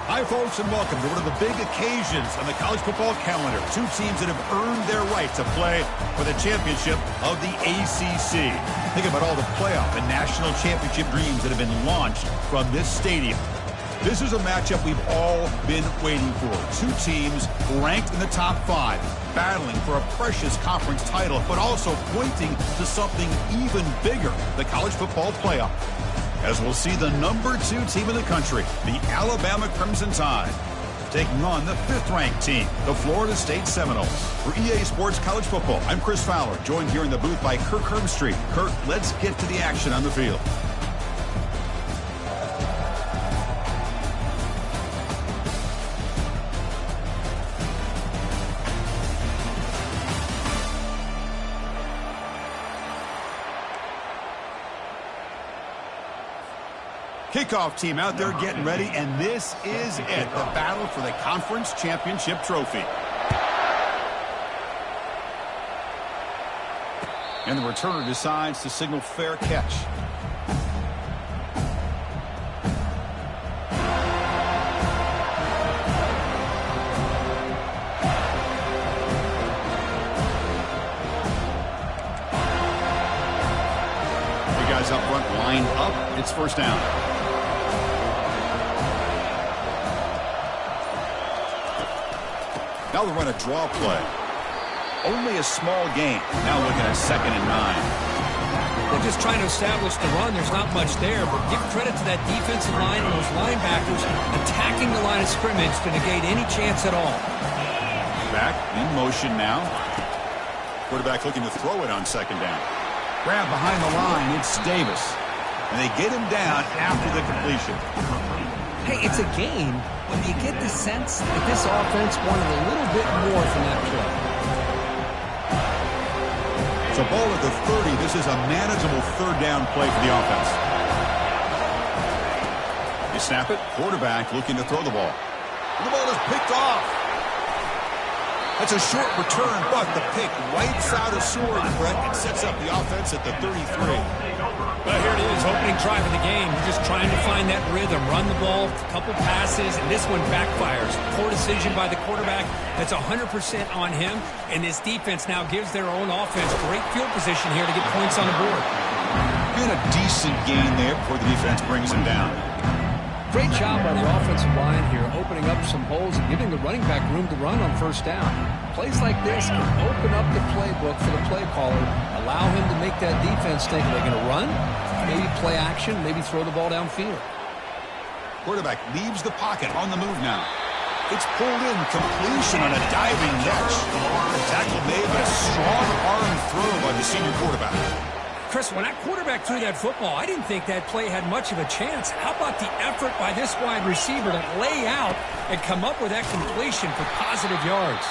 Hi, folks, and welcome to one of the big occasions on the college football calendar. Two teams that have earned their right to play for the championship of the ACC. Think about all the playoff and national championship dreams that have been launched from this stadium. This is a matchup we've all been waiting for. Two teams ranked in the top 5, battling for a precious conference title, but also pointing to something even bigger, the college football playoff. As we'll see the number 2 team in the country, the Alabama Crimson Tide, taking on the 5th-ranked team, the Florida State Seminoles. For EA Sports College Football, I'm Chris Fowler, joined here in the booth by Kirk Herbstreit. Kirk, let's get to the action on the field. Kickoff team out there getting ready, and this is it, the battle for the conference championship trophy. And the returner decides to signal fair catch. The guys up front lined up. It's first down. Now they'll run a draw play. Only a small gain. Now looking at 2nd and 9. They're just trying to establish the run. There's not much there, but give credit to that defensive line and those linebackers attacking the line of scrimmage to negate any chance at all. Back in motion now. Quarterback looking to throw it on 2nd down. Grab behind the line. It's Davis. And they get him down after the completion. Hey, it's a game, but you get the sense that this offense wanted a little bit more from that play. So ball at the 30. This is a manageable 3rd down play for the offense. You snap it. Quarterback looking to throw the ball. And the ball is picked off. That's a short return, but the pick wipes out a scoring threat and sets up the offense at the 33. Well, here it is, opening drive of the game. You're just trying to find that rhythm, run the ball, a couple passes, and this one backfires. Poor decision by the quarterback. That's 100% on him, and this defense now gives their own offense great field position here to get points on the board. And a decent gain there before the defense brings him down. Great job by the offensive line here, opening up some holes and giving the running back room to run on 1st down. Plays like this can open up the playbook for the play caller, allow him to make that defense think, are they going to run? Maybe play action, maybe throw the ball downfield. Quarterback leaves the pocket on the move now. It's pulled in, completion on a diving catch. The tackle made, but a strong arm throw by the senior quarterback. Chris, when that quarterback threw that football, I didn't think that play had much of a chance. How about the effort by this wide receiver to lay out and come up with that completion for positive yards?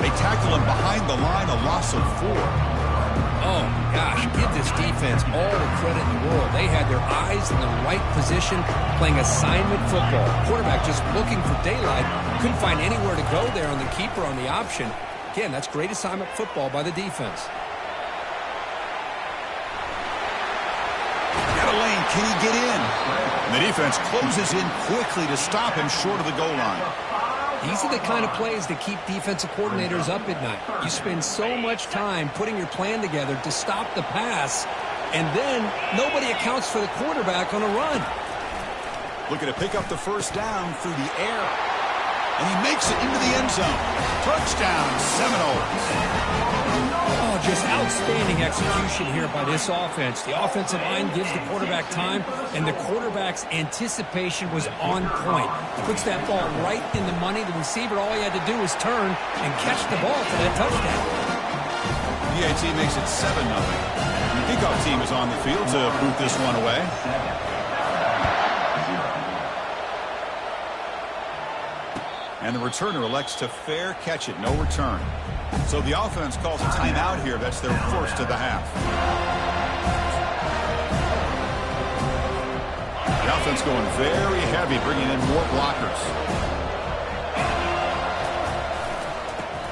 They tackle him behind the line, a loss of 4. Oh, gosh, give this defense all the credit in the world. They had their eyes in the right position, playing assignment football. Quarterback just looking for daylight, couldn't find anywhere to go there on the keeper on the option. Again, that's great assignment football by the defense. Lane, can he get in? And the defense closes in quickly to stop him short of the goal line. These are the kind of plays that keep defensive coordinators up at night. You spend so much time putting your plan together to stop the pass, and then nobody accounts for the quarterback on a run. Looking to pick up the 1st down through the air. And he makes it into the end zone. Touchdown, Seminoles. Oh, just outstanding execution here by this offense. The offensive line gives the quarterback time, and the quarterback's anticipation was on point. Puts that ball right in the money. The receiver, all he had to do was turn and catch the ball for that touchdown. The EA team makes it 7-0. And the kickoff team is on the field to boot this one away. And the returner elects to fair catch it. No return. So the offense calls a timeout here. That's their 1st of the half. The offense going very heavy, bringing in more blockers.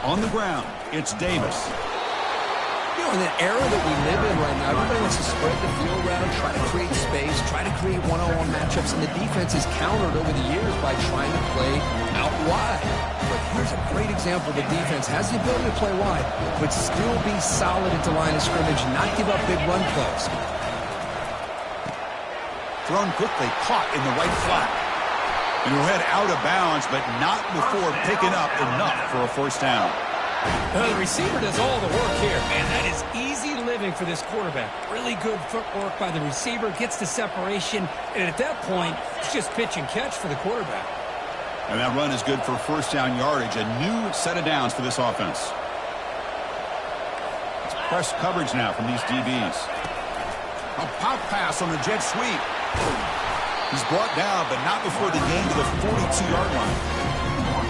On the ground, it's Davis. You know, In the era that we live in right now, everybody wants to spread the field around, try to create space, try to create one-on-one matchups, and the defense is countered over the years by trying to play out wide. But here's a great example. The defense has the ability to play wide, but still be solid at the line of scrimmage, not give up big run plays. Thrown quickly, caught in the right flat. And he'll head out of bounds, but not before picking up enough for a first down. The receiver does all the work here, man. That is easy living for this quarterback. Really good footwork by the receiver, gets the separation, and at that point, it's just pitch and catch for the quarterback. And that run is good for first down yardage, a new set of downs for this offense. It's press coverage now from these DBs. A pop pass on the jet sweep. He's brought down, but not before the gain to the 42-yard line.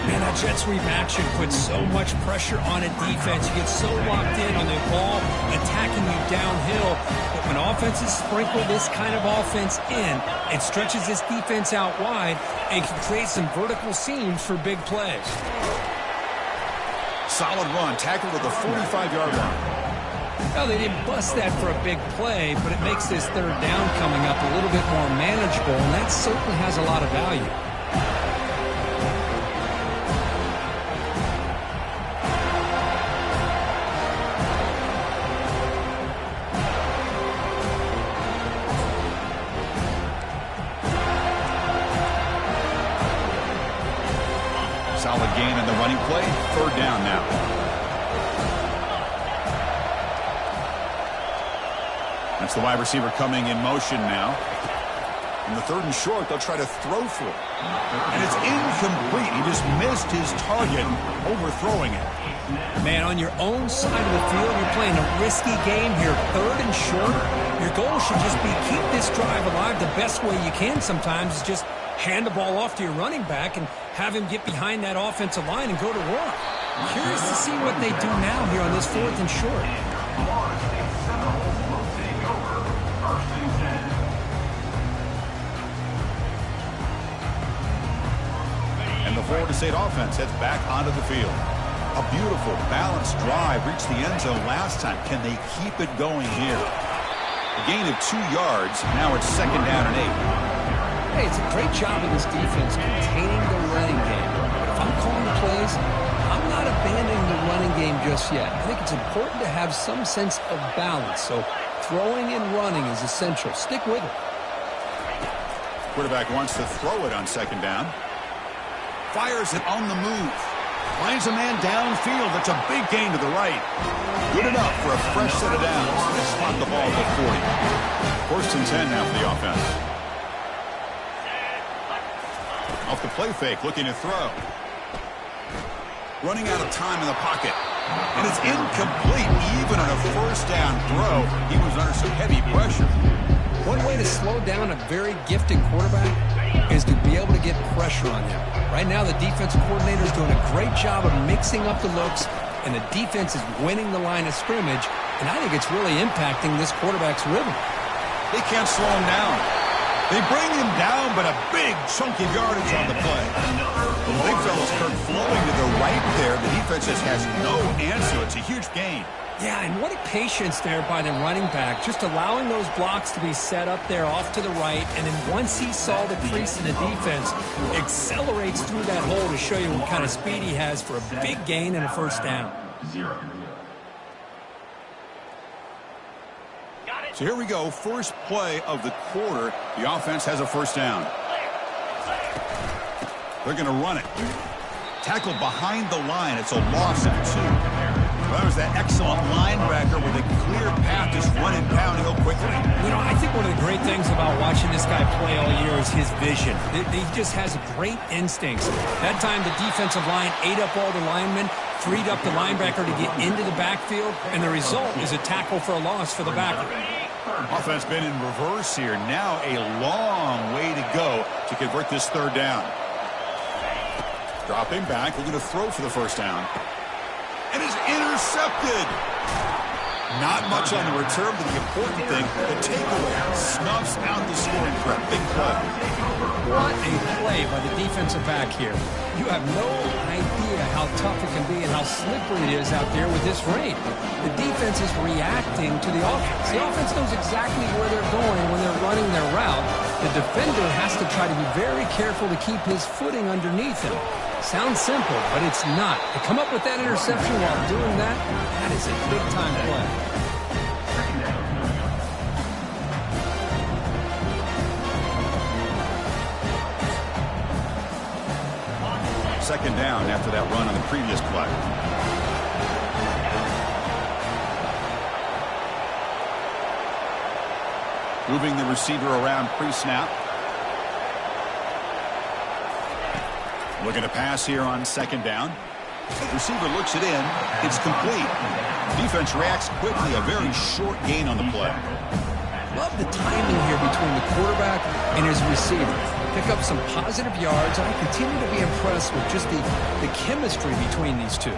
Man, that jet sweep action puts so much pressure on a defense. You get so locked in on the ball attacking you downhill. But when offenses sprinkle this kind of offense in, it stretches this defense out wide and can create some vertical seams for big plays. Solid run, tackled at the 45-yard line. Now, they didn't bust that for a big play, but it makes this third down coming up a little bit more manageable, and that certainly has a lot of value. Solid gain in the running play. Third down now. That's the wide receiver coming in motion now. In the third and short, they'll try to throw for it. And it's incomplete. He just missed his target, overthrowing it. Man, on your own side of the field, you're playing a risky game here. Third and short, your goal should just be keep this drive alive the best way you can sometimes is just hand the ball off to your running back and have him get behind that offensive line and go to work. Curious to see what they do now here on this fourth and short. And the Florida State offense heads back onto the field. A beautiful, balanced drive reached the end zone last time. Can they keep it going here? A gain of 2 yards. Now it's second down and 8. Hey, it's a great job of this defense containing the running game. If I'm calling the plays, I'm not abandoning the running game just yet. I think it's important to have some sense of balance. So throwing and running is essential. Stick with it. Quarterback wants to throw it on second down. Fires it on the move. Finds a man downfield. That's a big gain to the right. Good enough for a fresh set of downs. They spot the ball at the 40. First and 10 now for the offense. Off the play fake, looking to throw. Running out of time in the pocket. And it's incomplete. Even on a first down throw, he was under some heavy pressure. One way to slow down a very gifted quarterback is to be able to get pressure on him. Right now, the defensive coordinator is doing a great job of mixing up the looks, and the defense is winning the line of scrimmage, and I think it's really impacting this quarterback's rhythm. They can't slow him down. They bring him down, but a big chunk of yardage on the play. The big fella's Kirk flowing to the right there. The defense just has no answer. It's a huge gain. Yeah, and what a patience there by the running back, just allowing those blocks to be set up there off to the right, and then once he saw the crease in the defense, accelerates through that hole to show you what kind of speed he has for a big gain and a first down. So here we go, first play of the quarter. The offense has a first down. They're going to run it. Tackled behind the line. It's a loss of 2. Well, that was that excellent linebacker with a clear path, just running downhill quickly. You know, I think one of the great things about watching this guy play all year is his vision. He just has great instincts. That time the defensive line ate up all the linemen, freed up the linebacker to get into the backfield, and the result is a tackle for a loss for the backer. Offense been in reverse here. Now a long way to go to convert this third down. Dropping back, looking to throw for the first down. And is intercepted. Not much on the return, but the important thing, the takeaway, snuffs out the scoring threat. Big play. What a play by the defensive back here. You have no idea how tough it can be and how slippery it is out there with this rain. The defense is reacting to the offense. The offense knows exactly where they're going when they're running their route. The defender has to try to be very careful to keep his footing underneath him. Sounds simple, but it's not. To come up with that interception while doing that, that is a big-time play. Second down after that run on the previous play. Moving the receiver around pre-snap. Looking to pass here on second down. Receiver looks it in. It's complete. Defense reacts quickly. A very short gain on the play. Love the timing here between the quarterback and his receiver. Pick up some positive yards, and I continue to be impressed with just the chemistry between these two.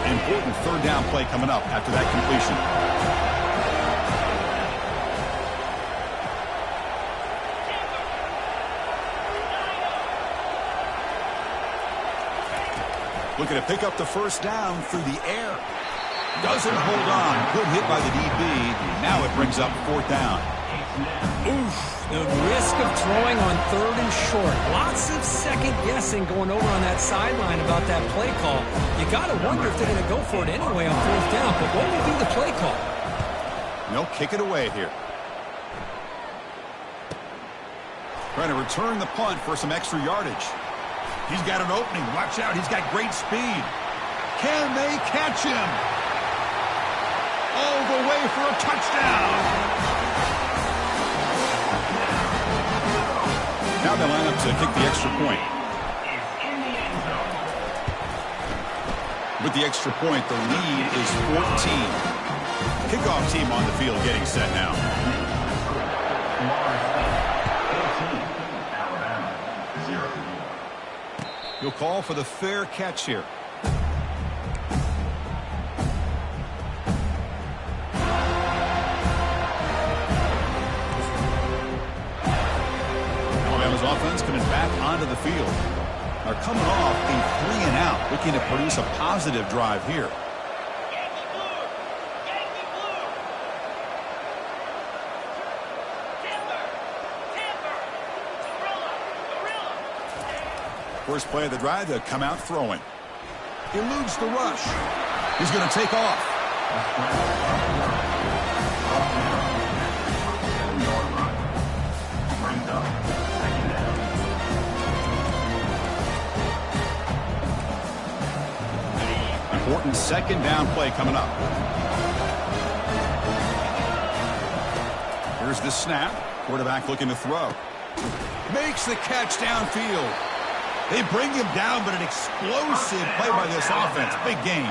Important third down play coming up after that completion. Looking to pick up the first down through the air. Doesn't hold on. Good hit by the DB. Now it brings up fourth down. Oof. The risk of throwing on third and short. Lots of second guessing going over on that sideline about that play call. You got to wonder if they're going to go for it anyway on fourth down. But what will be the play call? No, kick it away here. Trying to return the punt for some extra yardage. He's got an opening. Watch out. He's got great speed. Can they catch him? All the way for a touchdown. Now they line up to kick the extra point. With the extra point, the lead is 14. Kickoff team on the field getting set now. He'll call for the fair catch here. Alabama's offense coming back onto the field. They're coming off a 3-and-out, looking to produce a positive drive here. First play of the drive, they'll come out throwing. Eludes the rush. He's going to take off. Important second down play coming up. Here's the snap. Quarterback looking to throw. Makes the catch downfield. They bring him down, but an explosive play by this offense. Big gain.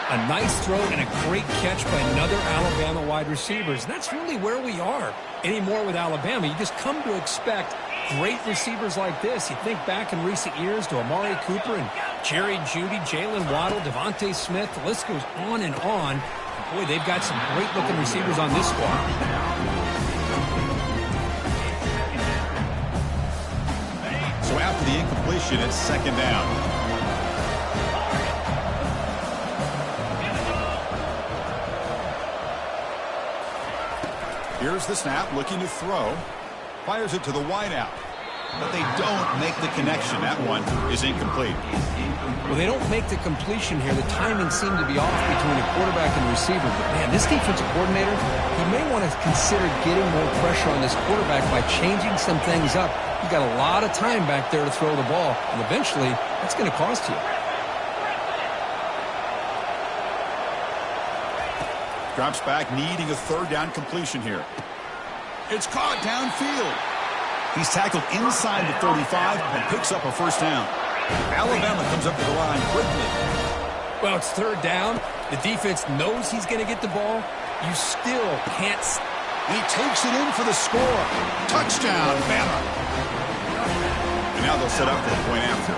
A nice throw and a great catch by another Alabama wide receivers. And that's really where we are anymore with Alabama. You just come to expect great receivers like this. You think back in recent years to Amari Cooper and Jerry Jeudy, Jalen Waddle, Devontae Smith. The list goes on and on. And boy, they've got some great-looking receivers on this squad. So after the incompletion, it's second down. Here's the snap, looking to throw. Fires it to the wideout. But they don't make the connection. That one is incomplete. Well, they don't make the completion here. The timing seemed to be off between the quarterback and receiver. But, man, this defensive coordinator, he may want to consider getting more pressure on this quarterback by changing some things up. You've got a lot of time back there to throw the ball, and eventually that's going to cost you. Drops back, needing a third down completion here. It's caught downfield. He's tackled inside the 35 and picks up a first down. Alabama comes up to the line quickly. Well, it's third down. The defense knows he's going to get the ball. You still can't. He takes it in for the score. Touchdown, Bama. And now they'll set up for the point after.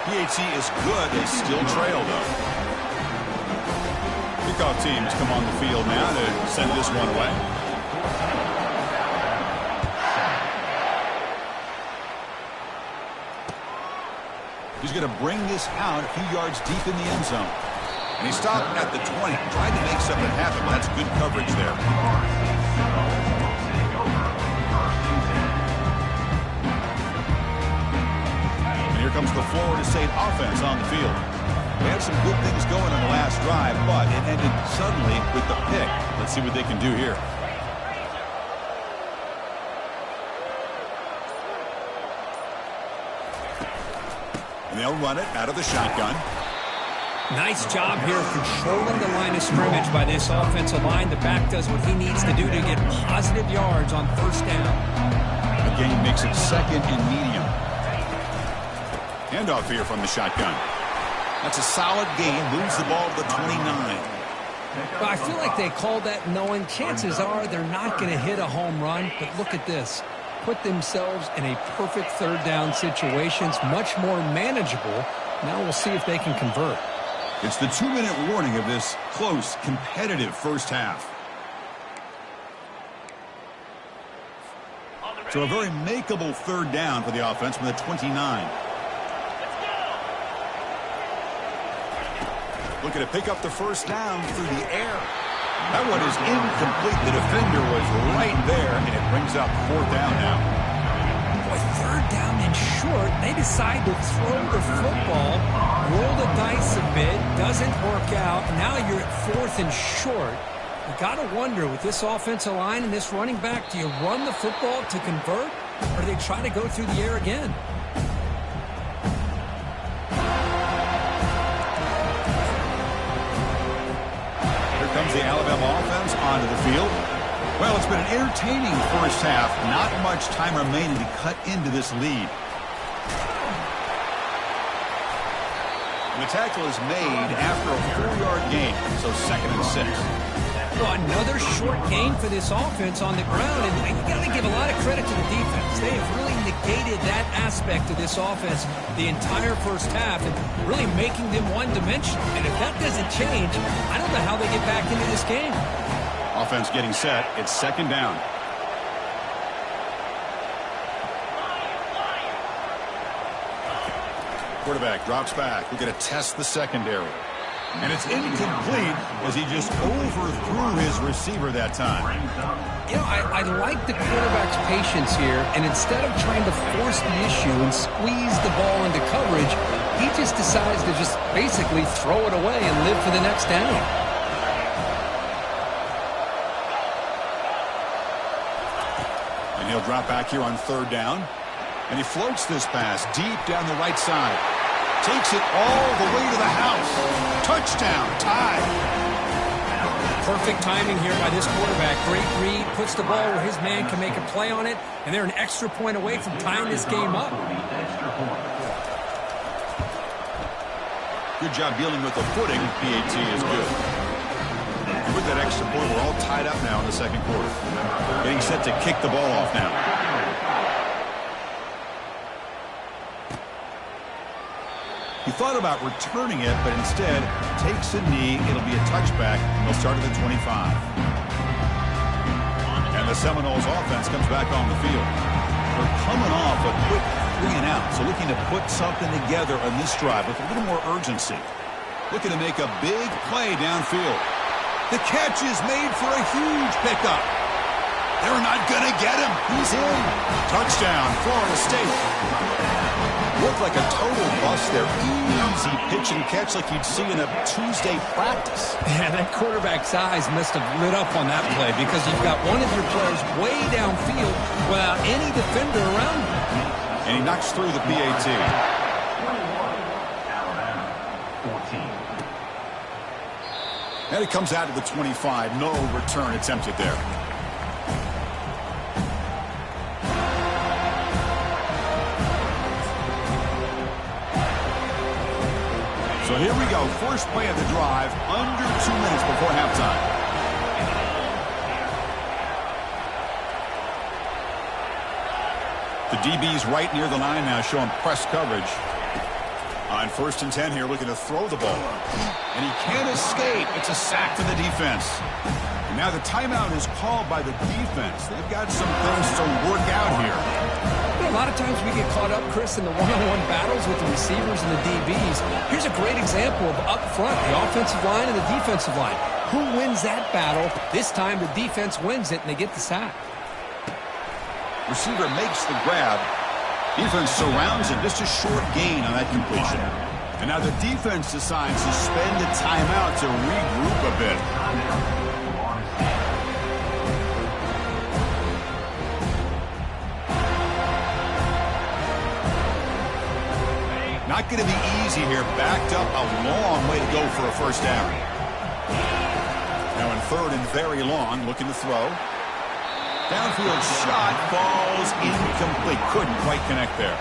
PAT is good. They still trail, though. Kickoff teams come on the field now to send this one away. He's going to bring this out a few yards deep in the end zone. And he stopped at the 20, tried to make something happen. That's good coverage there. And here comes the Florida State offense on the field. They had some good things going on the last drive, but it ended suddenly with the pick. Let's see what they can do here. And they'll run it out of the shotgun. Nice job here controlling the line of scrimmage by this offensive line. The back does what he needs to do to get positive yards on first down. The gain makes it second and medium. Handoff here from the shotgun. That's a solid gain. Moves the ball to the 29. Well, I feel like they called that knowing chances are they're not going to hit a home run. But look at this. Put themselves in a perfect third down situation. It's much more manageable. Now we'll see if they can convert. It's the 2-minute warning of this close, competitive first half. So a very makeable third down for the offense from the 29. Looking to pick up the first down through the air. That one is incomplete. The defender was right there, and it brings up fourth down now. Boy, third down and short. They decide to throw the football, roll the dice a bit, doesn't work out. Now you're at fourth and short. You got to wonder, with this offensive line and this running back, do you run the football to convert, or do they try to go through the air again? Here comes the Alabama offense onto the field. Well, it's been an entertaining first half. Not much time remaining to cut into this lead. And the tackle is made after a 4-yard gain, so second and 6. Well, another short gain for this offense on the ground, and you got to give a lot of credit to the defense. They have really negated that aspect of this offense the entire first half and really making them one-dimensional. And if that doesn't change, I don't know how they get back into this game. Offense getting set. It's second down. Quarterback drops back. We're going to test the secondary. And it's incomplete as he just overthrew his receiver that time. You know, I like the quarterback's patience here, and instead of trying to force the issue and squeeze the ball into coverage, he just decides to just basically throw it away and live for the next down. And he'll drop back here on third down. And he floats this pass deep down the right side. Takes it all the way to the house. Touchdown, tie. Perfect timing here by this quarterback. Great read, puts the ball where his man can make a play on it, and they're an extra point away from tying this game up. Good job dealing with the footing. PAT is good. And with that extra point, we're all tied up now in the second quarter. Getting set to kick the ball off now. He thought about returning it, but instead takes a knee. It'll be a touchback. They'll start at the 25. And the Seminoles offense comes back on the field. They're coming off a quick 3 and out, so looking to put something together on this drive with a little more urgency. Looking to make a big play downfield. The catch is made for a huge pickup. They're not going to get him. He's in. Touchdown, Florida State. Looked like a total bust there. Easy pitch and catch like you'd see in a Tuesday practice. Yeah, that quarterback's eyes must have lit up on that play because you've got one of your players way downfield without any defender around him. And he knocks through the PAT. And it comes out to the 25. No return attempted there. So here we go. First play of the drive. Under 2 minutes before halftime. The DB's right near the line now, showing press coverage. On 1st and 10 here, looking to throw the ball. And he can't escape. It's a sack for the defense. And now the timeout is called by the defense. They've got some things to work out here. A lot of times we get caught up, Chris, in the one-on-one battles with the receivers and the DBs. Here's a great example of up front, the offensive line and the defensive line. Who wins that battle? This time the defense wins it, and they get the sack. Receiver makes the grab. Defense surrounds him. Just a short gain on that completion. And now the defense decides to spend a timeout to regroup a bit. Not going to be easy here. Backed up a long way to go for a first down. Now in 3rd and very long, looking to throw. Downfield shot falls incomplete. Couldn't quite connect there.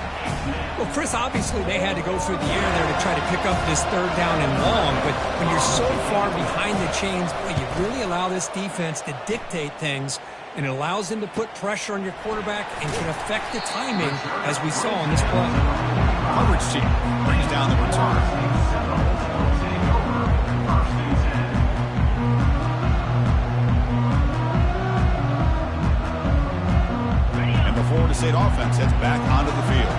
Well, Chris, obviously they had to go through the air there to try to pick up this 3rd down and long. But when you're so far behind the chains, boy, you really allow this defense to dictate things. And it allows them to put pressure on your quarterback and can affect the timing, as we saw on this play. Coverage team brings down the return. And the Florida State offense heads back onto the field.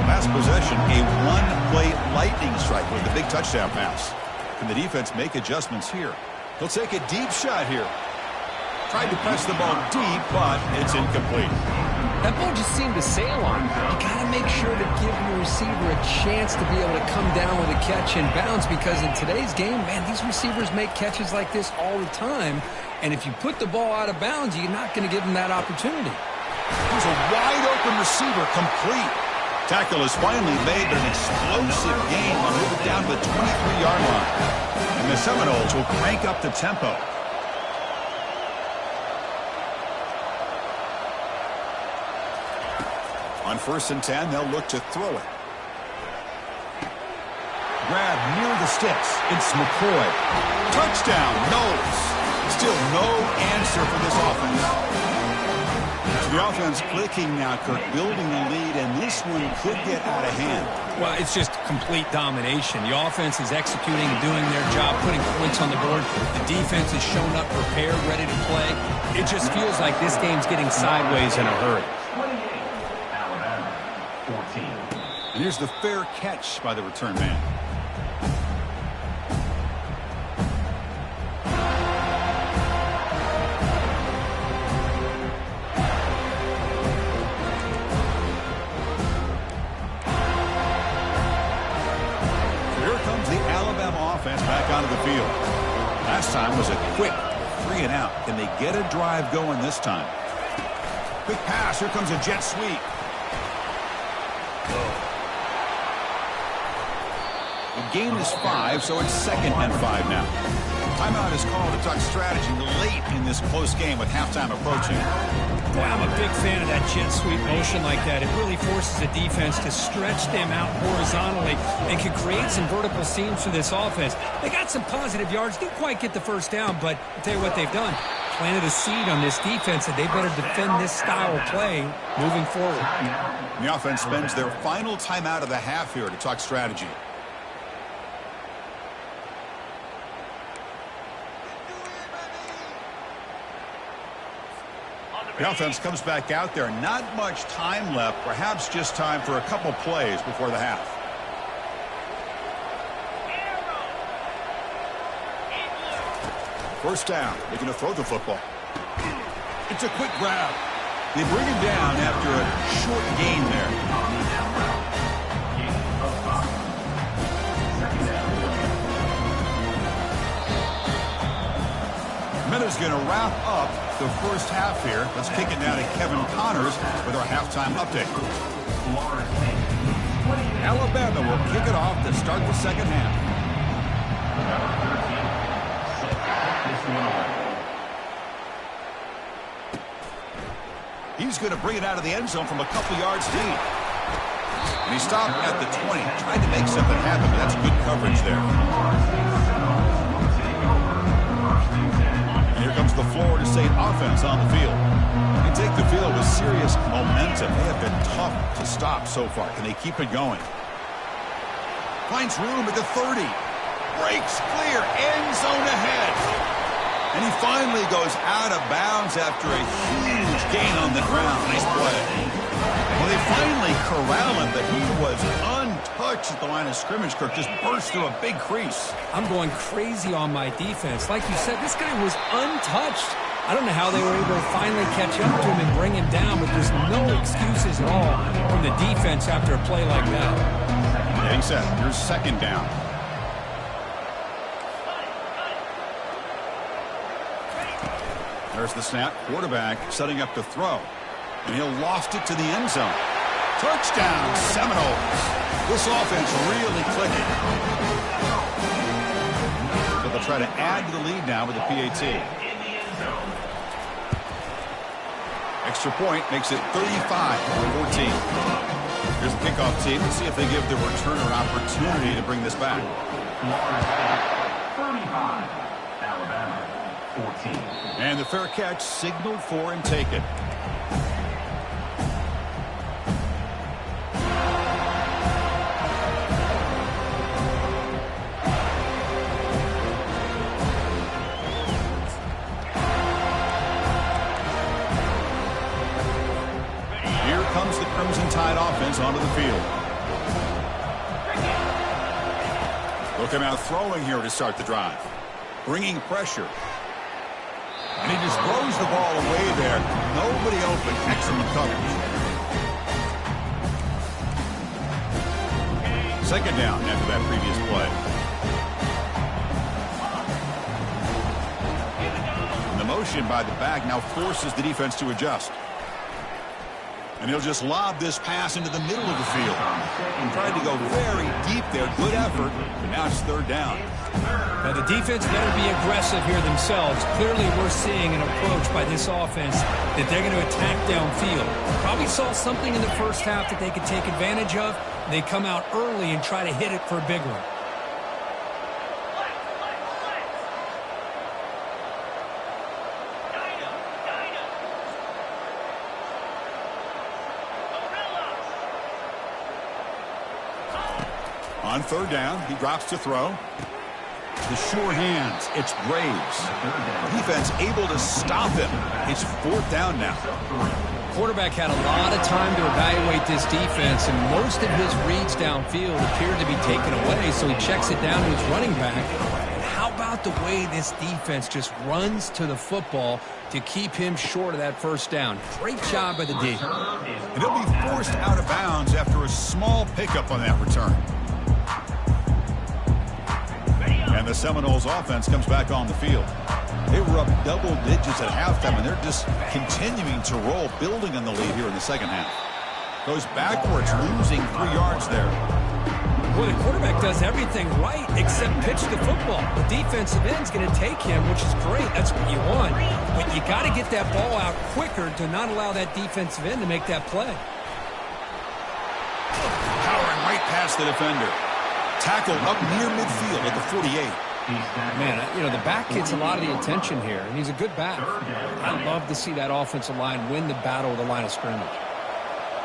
Last possession, a one-play lightning strike with a big touchdown pass. Can the defense make adjustments here? He'll take a deep shot here. Tried to press the ball deep, but it's incomplete. That ball just seemed to sail on. You got to make sure to give your receiver a chance to be able to come down with a catch and bounce, because in today's game, man, these receivers make catches like this all the time. And if you put the ball out of bounds, you're not going to give them that opportunity. Here's a wide-open receiver, complete. Tackle is finally made, but an explosive gain will move it down to the 23-yard line. And the Seminoles will crank up the tempo. On 1st and 10, they'll look to throw it. Grab near the sticks. It's McCoy. Touchdown, Knowles. Still no answer for this offense. So the offense clicking now, Kirk, building a lead, and this one could get out of hand. Well, it's just complete domination. The offense is executing and doing their job, putting points on the board. The defense has shown up prepared, ready to play. It just feels like this game's getting sideways in a hurry. And here's the fair catch by the return man. So here comes the Alabama offense back onto the field. Last time was a quick 3 and out. Can they get a drive going this time? Quick pass. Here comes a jet sweep. The game is 5, so it's 2nd and 5 now. Timeout is called to talk strategy late in this close game with halftime approaching. Boy, I'm a big fan of that jet sweep motion like that. It really forces the defense to stretch them out horizontally and can create some vertical seams for this offense. They got some positive yards, didn't quite get the first down, but I'll tell you what they've done. Planted a seed on this defense, and they better defend this style of play moving forward. And the offense spends their final timeout of the half here to talk strategy. The offense comes back out there. Not much time left. Perhaps just time for a couple plays before the half. First down. Looking to throw the football. It's a quick grab. They bring him down after a short gain there. Minutes going to wrap up the first half here. Let's kick it down to Kevin Connors with our halftime update. Alabama will kick it off to start the second half. He's going to bring it out of the end zone from a couple yards deep. And he stopped at the 20, trying to make something happen, but that's good coverage there. And here comes the Florida State offense on the field. They take the field with serious momentum. They have been tough to stop so far. Can they keep it going? Finds room at the 30. Breaks clear. End zone ahead. And he finally goes out of bounds after a huge gain on the ground. Nice play. Well, they finally corral him, but he was untouched at the line of scrimmage. Kirk just burst through a big crease. I'm going crazy on my defense. Like you said, this guy was untouched. I don't know how they were able to finally catch up to him and bring him down, but there's no excuses at all from the defense after a play like that. Getting set. Here's second down. There's the snap. Quarterback setting up to throw. And he'll loft it to the end zone. Touchdown, Seminoles. This offense really clicking. So they'll try to add to the lead now with the PAT. Extra point makes it 35-14. Here's the kickoff team. Let's see if they give the returner an opportunity to bring this back. 35, Alabama, 14. And the fair catch signaled for and taken. Comes the Crimson Tide offense onto the field. They'll come out throwing here to start the drive. Bringing pressure. And he just throws the ball away there. Nobody open. Excellent coverage. Second down after that previous play. And the motion by the back now forces the defense to adjust. And he'll just lob this pass into the middle of the field. Tried to go very deep there. Good effort. But now it's third down. Now the defense better be aggressive here themselves. Clearly we're seeing an approach by this offense that they're going to attack downfield. Probably saw something in the first half that they could take advantage of. They come out early and try to hit it for a big one. On third down, he drops to throw. The sure hands. It's Braves. Defense able to stop him. It's fourth down now. Quarterback had a lot of time to evaluate this defense, and most of his reads downfield appeared to be taken away, so he checks it down to his running back. And how about the way this defense just runs to the football to keep him short of that first down? Great job by the D. And he'll be forced out of bounds after a small pickup on that return. And the Seminoles offense comes back on the field. They were up double digits at halftime, and they're just continuing to roll, building on the lead here in the second half. Goes backwards, losing 3 yards there. Well, the quarterback does everything right except pitch the football. The defensive end's going to take him, which is great. That's what you want. But you got to get that ball out quicker to not allow that defensive end to make that play. Powering right past the defender. Tackle up near midfield at the 48. Man, you know, the back gets a lot of the attention here, and he's a good back. I love to see that offensive line win the battle of the line of scrimmage.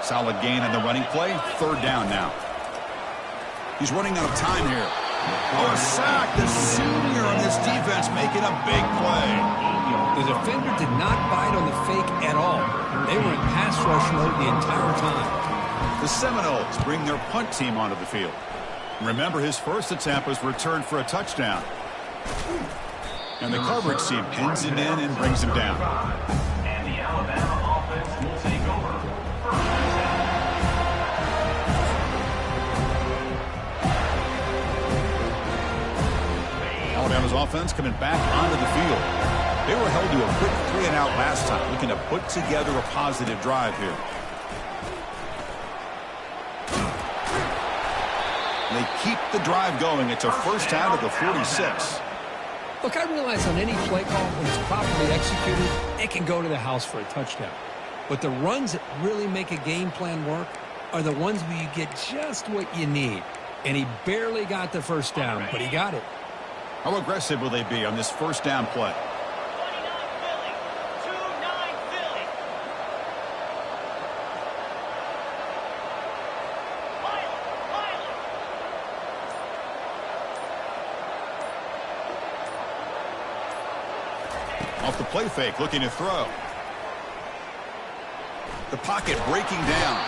Solid gain on the running play. Third down now. He's running out of time here. Oh, a sack. The senior on this defense making a big play. The defender did not bite on the fake at all. They were in pass rush mode the entire time. The Seminoles bring their punt team onto the field. Remember, his first attempt was returned for a touchdown. And the coverage team pins him in and brings him down. And the Alabama offense will take over. Alabama's offense coming back onto the field. They were held to a quick 3-and-out last time, looking to put together a positive drive here. They keep the drive going. It's a first down at the 46. Look, I realize on any play call, when it's properly executed, it can go to the house for a touchdown. But the runs that really make a game plan work are the ones where you get just what you need. And he barely got the first down, but he got it. How aggressive will they be on this first down play? Off the play fake, looking to throw. The pocket breaking down.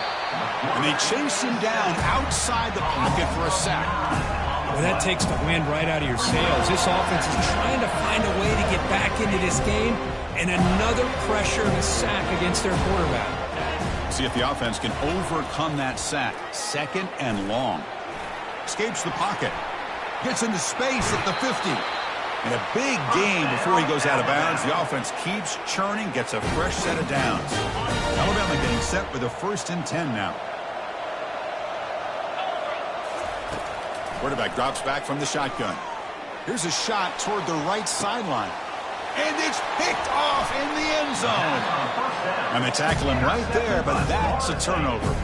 And they chase him down outside the pocket for a sack. Well, that takes the wind right out of your sails. This offense is trying to find a way to get back into this game, and another pressure and a sack against their quarterback. See if the offense can overcome that sack. 2nd and long. Escapes the pocket. Gets into space at the 50. And a big gain before he goes out of bounds. The offense keeps churning, gets a fresh set of downs. Alabama getting set with a 1st and 10 now. Quarterback drops back from the shotgun. Here's a shot toward the right sideline. And it's picked off in the end zone. And they tackle him right there, but that's a turnover.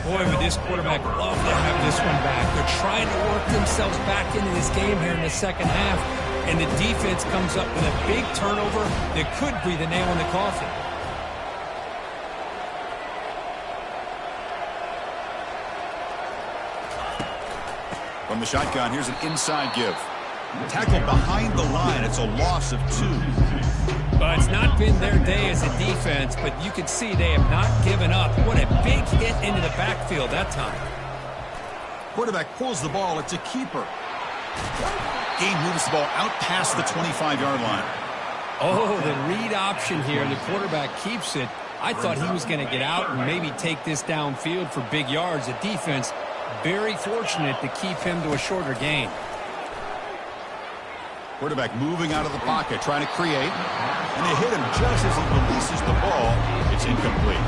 Boy, would this quarterback love to have this one back. They're trying to work themselves back into this game here in the second half, and the defense comes up with a big turnover that could be the nail in the coffin. From the shotgun, here's an inside give. Tackled behind the line. It's a loss of 2. Well, it's not been their day as a defense, but you can see they have not given up. What a big hit into the backfield that time. Quarterback pulls the ball. It's a keeper. Game moves the ball out past the 25-yard line. Oh, the read option here. The quarterback keeps it. I thought he was going to get out and maybe take this downfield for big yards. The defense very fortunate to keep him to a shorter gain. Quarterback moving out of the pocket, trying to create. And they hit him just as he releases the ball. It's incomplete.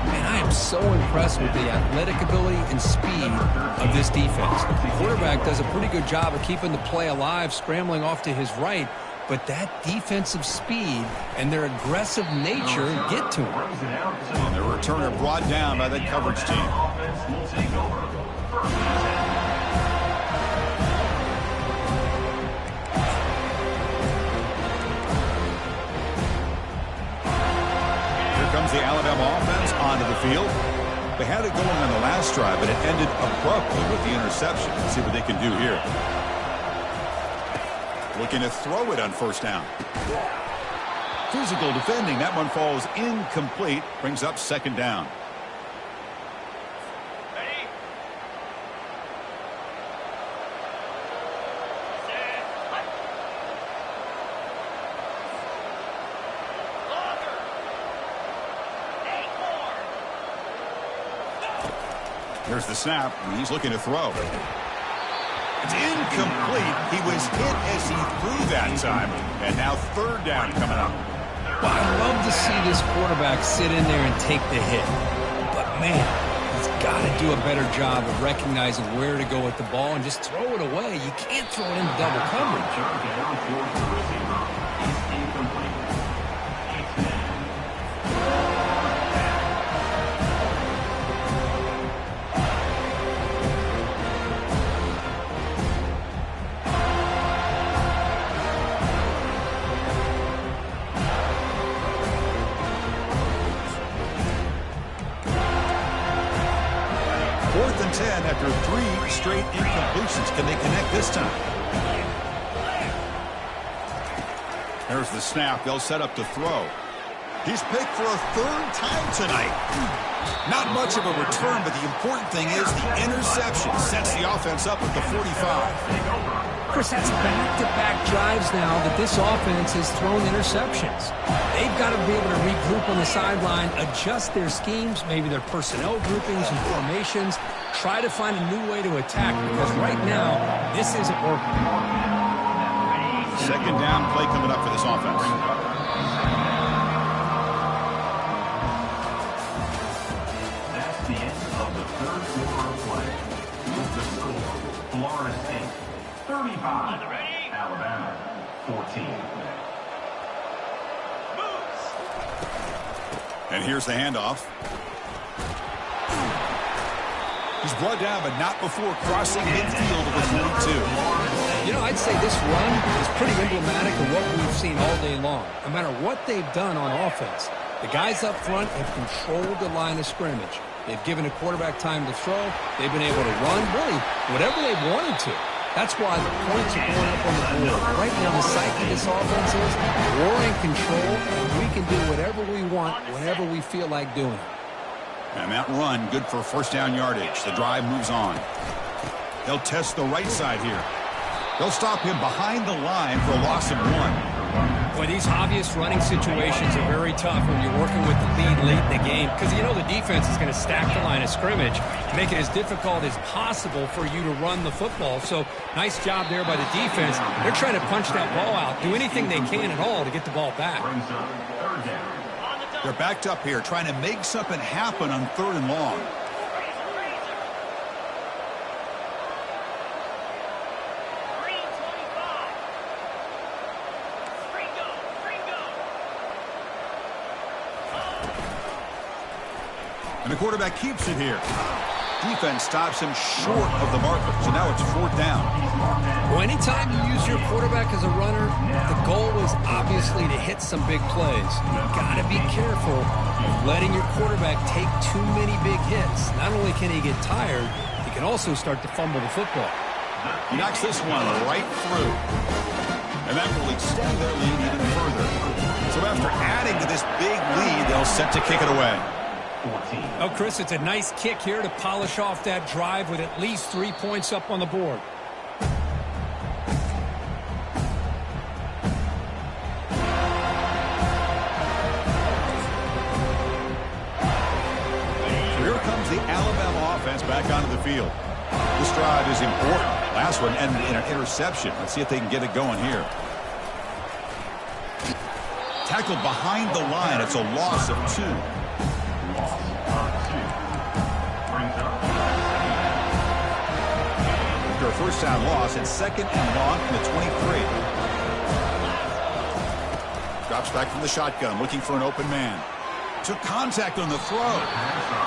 Man, I am so impressed with the athletic ability and speed of this defense. The quarterback does a pretty good job of keeping the play alive, scrambling off to his right. But that defensive speed and their aggressive nature get to him. And the returner brought down by that coverage team. Comes the Alabama offense onto the field. They had it going on the last drive, but it ended abruptly with the interception. Let's see what they can do here. Looking to throw it on 1st down. Physical defending. That one falls incomplete. Brings up 2nd down. Here's the snap, and he's looking to throw. It's incomplete. He was hit as he threw that time. And now 3rd down coming up. Well, I love to see this quarterback sit in there and take the hit. But, man, he's got to do a better job of recognizing where to go with the ball and just throw it away. You can't throw it into double coverage. After 3 straight incompletions. Can they connect this time? There's the snap. They'll set up to throw. He's picked for a 3rd time tonight. Not much of a return, but the important thing is the interception sets the offense up at the 45. Chris, that's back-to-back drives now that this offense has thrown interceptions. They've got to be able to regroup on the sideline, adjust their schemes, maybe their personnel groupings and formations, try to find a new way to attack, because right now, this isn't working. 2nd down play coming up for this offense. That's the end of the 3rd quarter of play. The score, Florida State 35, Alabama 14. And here's the handoff. He's brought down, but not before crossing midfield with 42. You know, I'd say this run is pretty emblematic of what we've seen all day long. No matter what they've done on offense, the guys up front have controlled the line of scrimmage. They've given a quarterback time to throw. They've been able to run, really, whatever they've wanted to. That's why the points are going up on the board. Right now, the psyche of this offense is we're in control, and we can do whatever we want, whenever we feel like doing it. And that run, good for first down yardage. The drive moves on. They'll test the right side here. They'll stop him behind the line for a loss of 1. Boy, these obvious running situations are very tough when you're working with the lead late in the game because you know the defense is going to stack the line of scrimmage, make it as difficult as possible for you to run the football. So nice job there by the defense. They're trying to punch that ball out, do anything they can at all to get the ball back. They're backed up here trying to make something happen on 3rd and long. And the quarterback keeps it here. Defense stops him short of the marker, so now it's 4th down. Well, anytime you use your quarterback as a runner, the goal is obviously to hit some big plays. You've got to be careful of letting your quarterback take too many big hits. Not only can he get tired, he can also start to fumble the football. He knocks this one right through. And that will extend their lead even further. So after adding to this big lead, they'll set to kick it away. Oh, Chris, it's a nice kick here to polish off that drive with at least 3 points up on the board. Here comes the Alabama offense back onto the field. This drive is important. Last one ended in an interception. Let's see if they can get it going here. Tackled behind the line. It's a loss of 2. After a first down loss, it's 2nd and long from the 23. Drops back from the shotgun, looking for an open man. Took contact on the throw.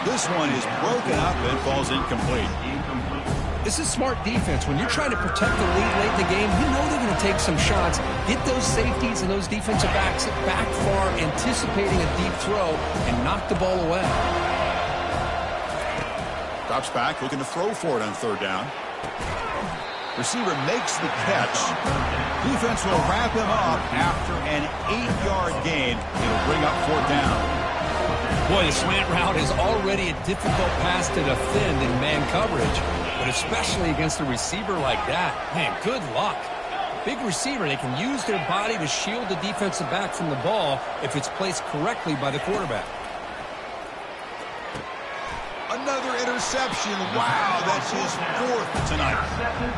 This one is broken up and falls incomplete. This is smart defense. When you're trying to protect the lead late in the game, you know they're going to take some shots, get those safeties and those defensive backs back far, anticipating a deep throw, and knock the ball away. Drops back, looking to throw for it on 3rd down. Receiver makes the catch. Defense will wrap him up after an 8-yard gain. It'll bring up 4th down. Boy, the slant route is already a difficult pass to defend in man coverage, but especially against a receiver like that. Man, good luck. Big receiver, they can use their body to shield the defensive back from the ball if it's placed correctly by the quarterback. Another interception. Wow, that's his 4th tonight.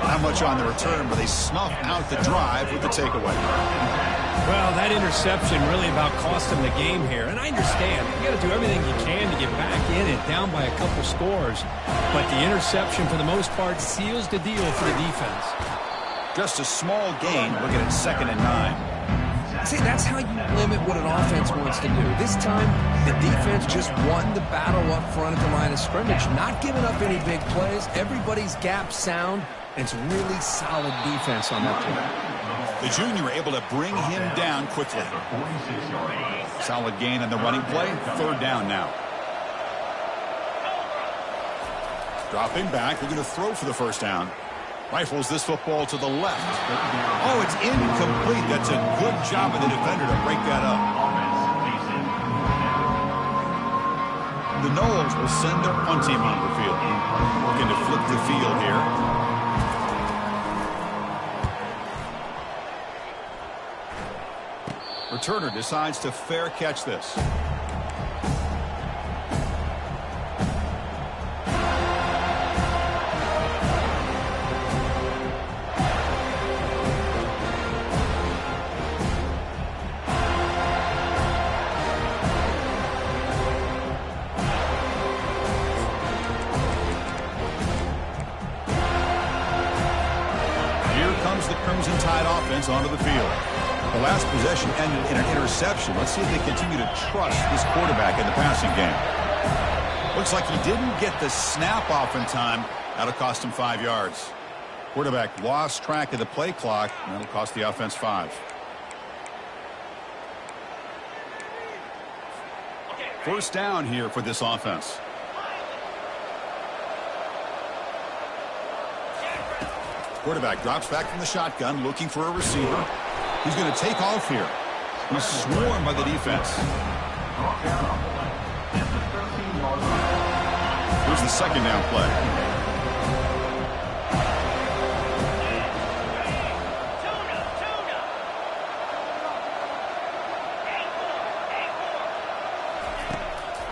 Not much on the return, but they snuff out the drive with the takeaway. Well, that interception really about cost them the game here. And I understand. You got to do everything you can to get back in it, down by a couple scores. But the interception, for the most part, seals the deal for the defense. Just a small gain. Looking at 2nd and 9. See, that's how you limit what an offense wants to do. This time, the defense just won the battle up front at the line of scrimmage, not giving up any big plays. Everybody's gap sound, and it's really solid defense on that play. The junior able to bring him down quickly. Solid gain on the running play. 3rd down now. Dropping back. We're going to throw for the first down. Rifles this football to the left. Oh, it's incomplete. That's a good job of the defender to break that up. The Noles will send their punt team on the field. Looking to flip the field here. Returner decides to fair catch this. Onto the field. The last possession ended in an interception. Let's see if they continue to trust this quarterback in the passing game. Looks like he didn't get the snap off in time. That'll cost him 5 yards. Quarterback lost track of the play clock, and that'll cost the offense 5. First down here for this offense. Quarterback drops back from the shotgun, looking for a receiver. He's going to take off here. He's swarmed by the defense. Here's the second down play.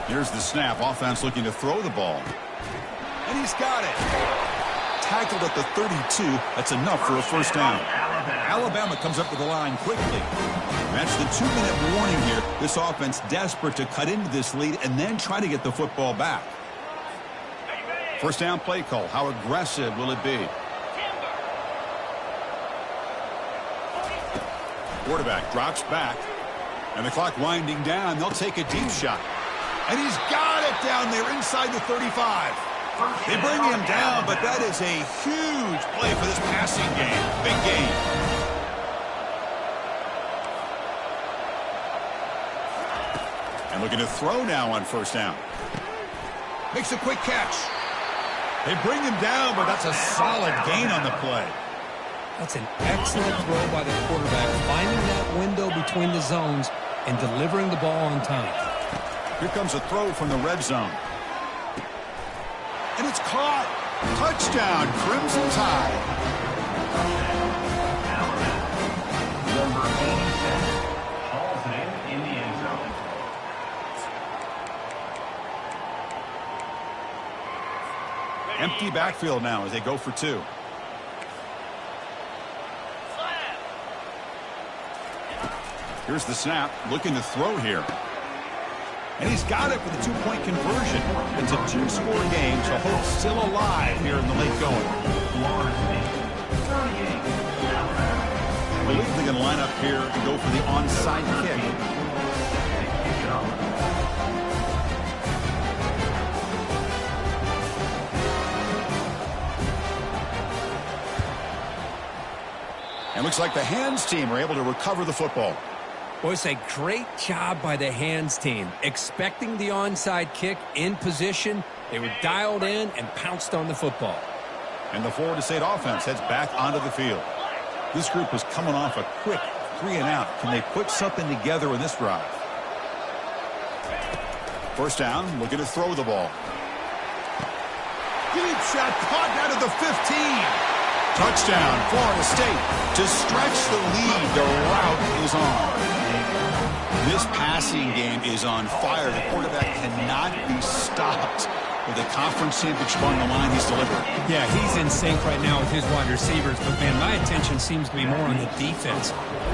Here's the snap. Offense looking to throw the ball. And he's got it. Tackled at the 32. That's enough for a first down. Alabama comes up to the line quickly. That's the 2-minute warning here. This offense desperate to cut into this lead and then try to get the football back. First down play call. How aggressive will it be? Quarterback drops back. And the clock winding down. They'll take a deep shot. And he's got it down there inside the 35. They bring him down, but that is a huge play for this passing game. Big game. And looking to throw now on first down. Makes a quick catch. They bring him down, but that's a solid gain on the play. That's an excellent throw by the quarterback, finding that window between the zones and delivering the ball on time. Here comes a throw from the red zone. And it's caught. Touchdown, Crimson Tide. Number 87 hauls it in the end zone. Empty backfield now as they go for two. Here's the snap. Looking to throw here. And he's got it for the two-point conversion. It's a two-score game, so hope's still alive here in the late going. I believe they're going to line up here and go for the onside kick. And looks like the hands team are able to recover the football. Boy, it's a great job by the hands team. Expecting the onside kick in position, they were dialed in and pounced on the football. And the Florida State offense heads back onto the field. This group was coming off a quick 3-and-out. Can they put something together in this drive? First down, looking to throw the ball. Deep shot caught out of the 15. Touchdown, Florida State. To stretch the lead, the route is on. This passing game is on fire. The quarterback cannot be stopped. With the conference championship on the line, he's delivered. Yeah, he's in sync right now with his wide receivers. But, man, my attention seems to be more on the defense.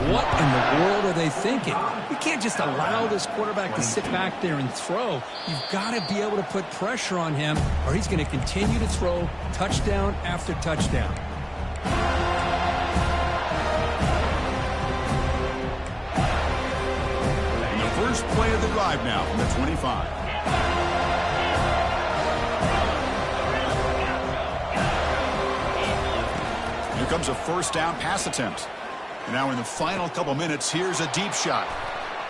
What in the world are they thinking? You can't just allow this quarterback to sit back there and throw. You've got to be able to put pressure on him, or he's going to continue to throw touchdown after touchdown. And the first play of the drive now from the 25. Here comes a first down pass attempt. And now in the final couple minutes, here's a deep shot.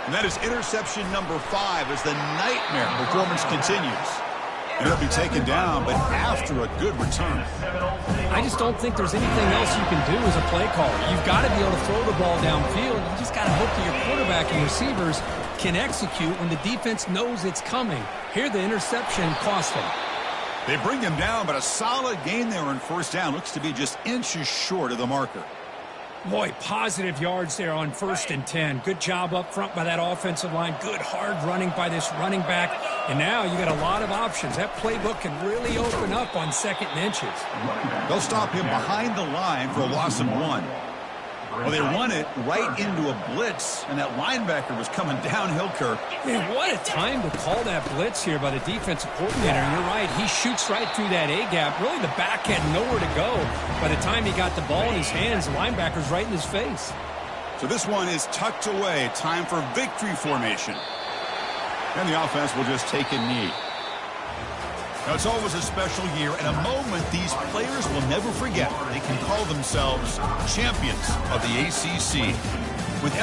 And that is interception number 5 as the nightmare performance continues. And it'll be taken down, but after a good return. I just don't think there's anything else you can do as a play caller. You've got to be able to throw the ball downfield. You just got to hope that your quarterback and receivers can execute when the defense knows it's coming. Here, the interception cost them. They bring him down, but a solid gain there on first down. Looks to be just inches short of the marker. Boy, positive yards there on 1st and 10. Good job up front by that offensive line. Good hard running by this running back. And now you got a lot of options. That playbook can really open up on 2nd and inches. They'll stop him behind the line for a loss of 1. Well, they run it right into a blitz, and that linebacker was coming downhill, Kirk. Man, what a time to call that blitz here by the defensive coordinator. And you're right, he shoots right through that A-gap. Really, the back had nowhere to go. By the time he got the ball in his hands, the linebacker's right in his face. So this one is tucked away. Time for victory formation. And the offense will just take a knee. Now, it's always a special year and a moment these players will never forget. They can call themselves champions of the ACC.